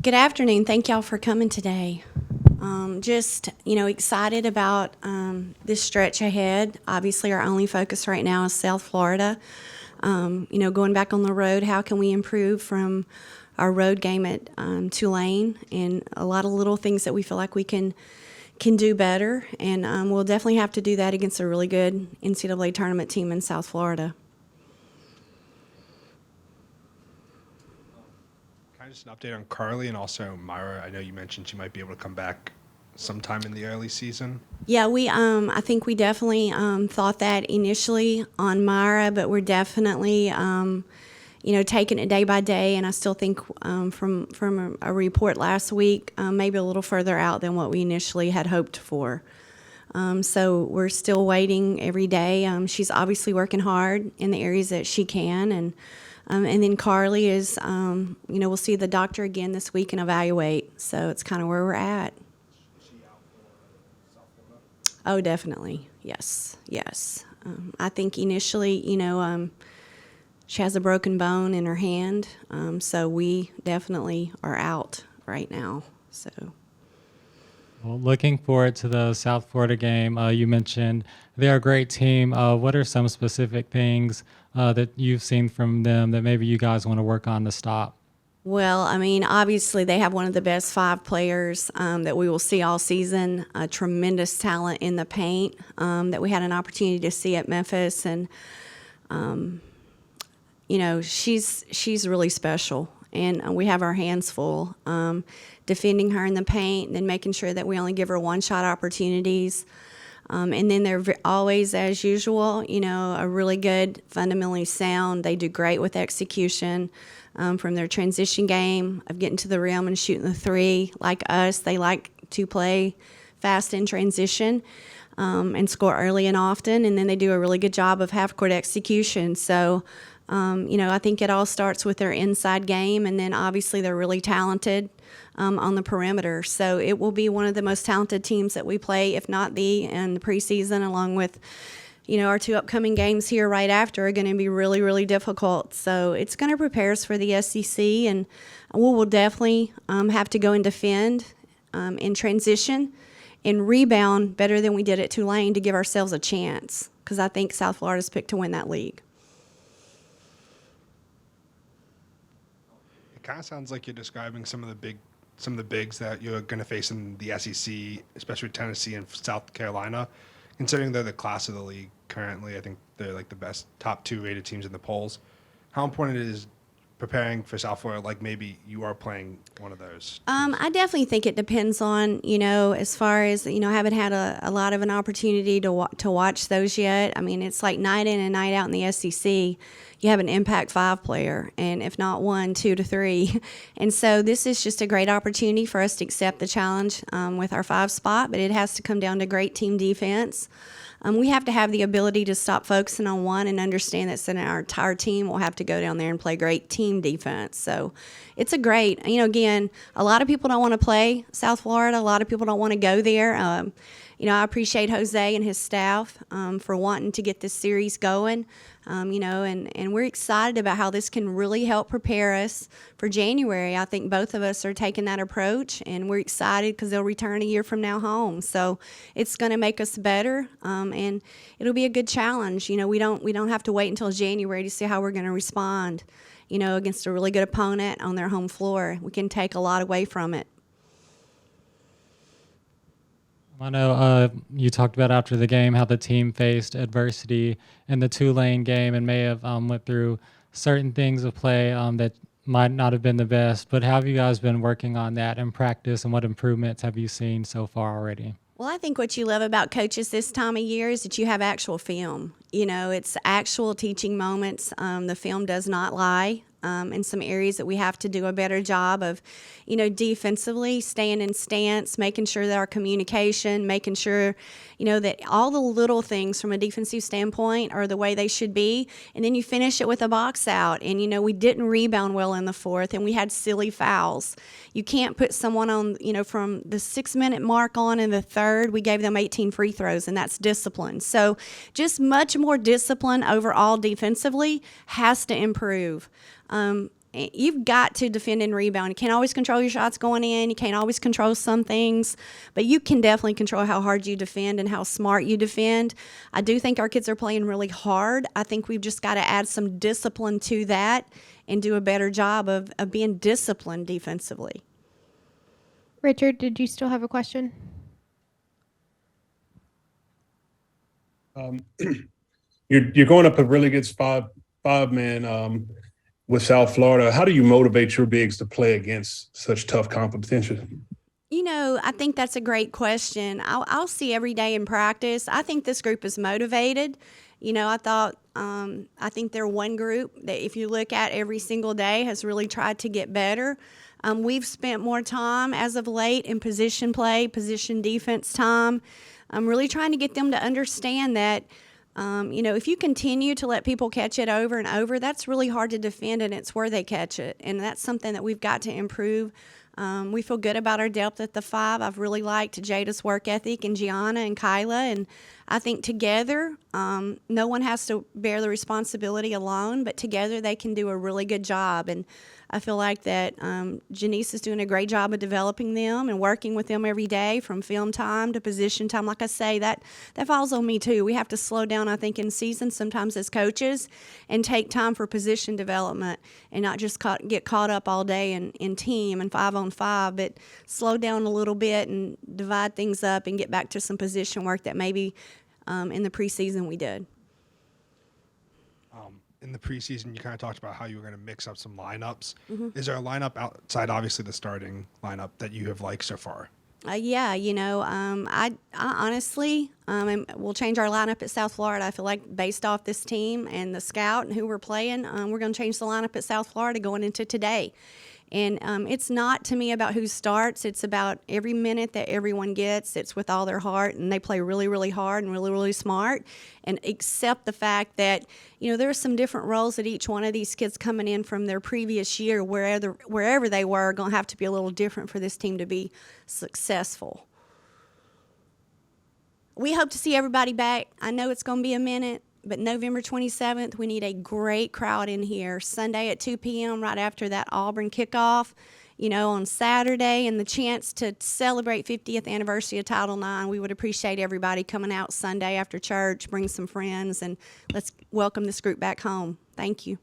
Good afternoon. Thank y'all for coming today. Just, excited about this stretch ahead. Obviously, our only focus right now is South Florida. Going back on the road, how can we improve from our road game at Tulane, and a lot of little things that we feel like we can do better. And we'll definitely have to do that against a really good NCAA tournament team in South Florida. Just an update on Carly and also Myra. I know you mentioned she might be able to come back sometime in the early season. Yeah, I think we definitely thought that initially on Myra, but we're definitely, taking it day by day. And I still think from a report last week, maybe a little further out than what we initially had hoped for. So we're still waiting every day. She's obviously working hard in the areas that she can, and then Carly is, we'll see the doctor again this week and evaluate. So it's kind of where we're at. Is she out for South Florida? Oh, definitely. Yes. I think initially, she has a broken bone in her hand. So we definitely are out right now. So. Well, looking forward to the South Florida game. You mentioned they're a great team. What are some specific things that you've seen from them that maybe you guys want to work on to stop? Well, obviously they have one of the best 5 players that we will see all season. A tremendous talent in the paint that we had an opportunity to see at Memphis, and she's really special. And we have our hands full defending her in the paint, and then making sure that we only give her one-shot opportunities. And then they're always, as usual, a really good, fundamentally sound. They do great with execution from their transition game of getting to the rim and shooting the 3. Like us, they like to play fast in transition and score early and often. And then they do a really good job of half-court execution. So, I think it all starts with their inside game, and then obviously they're really talented on the perimeter. So it will be one of the most talented teams that we play, if not in the preseason, along with, our 2 upcoming games here right after are going to be really, really difficult. So it's going to prepare us for the SEC, and we will definitely have to go and defend in transition and rebound better than we did at Tulane to give ourselves a chance, because I think South Florida's picked to win that league. It kind of sounds like you're describing some of the bigs that you're going to face in the SEC, especially Tennessee and South Carolina. Considering they're the class of the league currently, I think they're like the best top 2 rated teams in the polls. How important it is preparing for South Florida, like maybe you are playing one of those? I definitely think it depends on, as far as, I haven't had a lot of an opportunity to watch those yet. It's like night in and night out in the SEC. You have an Impact 5 player, and if not 1, 2 to 3. And so this is just a great opportunity for us to accept the challenge with our 5 spot, but it has to come down to great team defense. We have to have the ability to stop focusing on one and understand that our entire team will have to go down there and play great team defense. So it's a great, again, a lot of people don't want to play South Florida. A lot of people don't want to go there. I appreciate Jose and his staff for wanting to get this series going. And we're excited about how this can really help prepare us for January. I think both of us are taking that approach, and we're excited because they'll return a year from now home. So it's going to make us better, and it'll be a good challenge. We don't have to wait until January to see how we're going to respond, against a really good opponent on their home floor. We can take a lot away from it. I know you talked about after the game how the team faced adversity in the Tulane game and may have went through certain things of play that might not have been the best. But how have you guys been working on that in practice, and what improvements have you seen so far already? Well, I think what you love about coaches this time of year is that you have actual film. It's actual teaching moments. The film does not lie. In some areas that we have to do a better job of, defensively staying in stance, making sure that our communication, making sure, that all the little things from a defensive standpoint are the way they should be. And then you finish it with a box out. And, we didn't rebound well in the 4th, and we had silly fouls. You can't put someone on, from the 6-minute mark on in the 3rd, we gave them 18 free throws, and that's discipline. So just much more discipline overall defensively has to improve. you've got to defend and rebound. You can't always control your shots going in. You can't always control some things, but you can definitely control how hard you defend and how smart you defend. I do think our kids are playing really hard. I think we've just got to add some discipline to that and do a better job of being disciplined defensively. Richard, did you still have a question? You're going up a really good five man with South Florida. How do you motivate your bigs to play against such tough competition? You know, I think that's a great question. I'll see every day in practice. I think this group is motivated. You know, I think they're one group that if you look at every single day has really tried to get better. We've spent more time as of late in position play, position defense time. I'm really trying to get them to understand that, you know, if you continue to let people catch it over and over, that's really hard to defend, and it's where they catch it. And that's something that we've got to improve. We feel good about our depth at the 5. I've really liked Jada's work ethic and Gianna and Kyla. And I think together, no one has to bear the responsibility alone, but together they can do a really good job. And I feel like that Janice is doing a great job of developing them and working with them every day from film time to position time. Like I say, that falls on me too. We have to slow down, I think, in season sometimes as coaches and take time for position development and not just get caught up all day in team and 5-on-5, but slow down a little bit and divide things up and get back to some position work that maybe in the preseason we did. In the preseason, you kind of talked about how you were going to mix up some lineups. Is there a lineup outside, obviously, the starting lineup that you have liked so far? Yeah, you know, I honestly, we'll change our lineup at South Florida. I feel like based off this team and the scout and who we're playing, we're going to change the lineup at South Florida going into today. And it's not, to me, about who starts. It's about every minute that everyone gets. It's with all their heart, and they play really, really hard and really, really smart. And accept the fact that, you know, there are some different roles that each one of these kids coming in from their previous year, wherever they were, are going to have to be a little different for this team to be successful. We hope to see everybody back. I know it's going to be a minute. But November 27th, we need a great crowd in here. Sunday at 2 p.m. right after that Auburn kickoff. You know, on Saturday and the chance to celebrate 50th anniversary of Title IX. We would appreciate everybody coming out Sunday after church, bring some friends, and let's welcome this group back home. Thank you.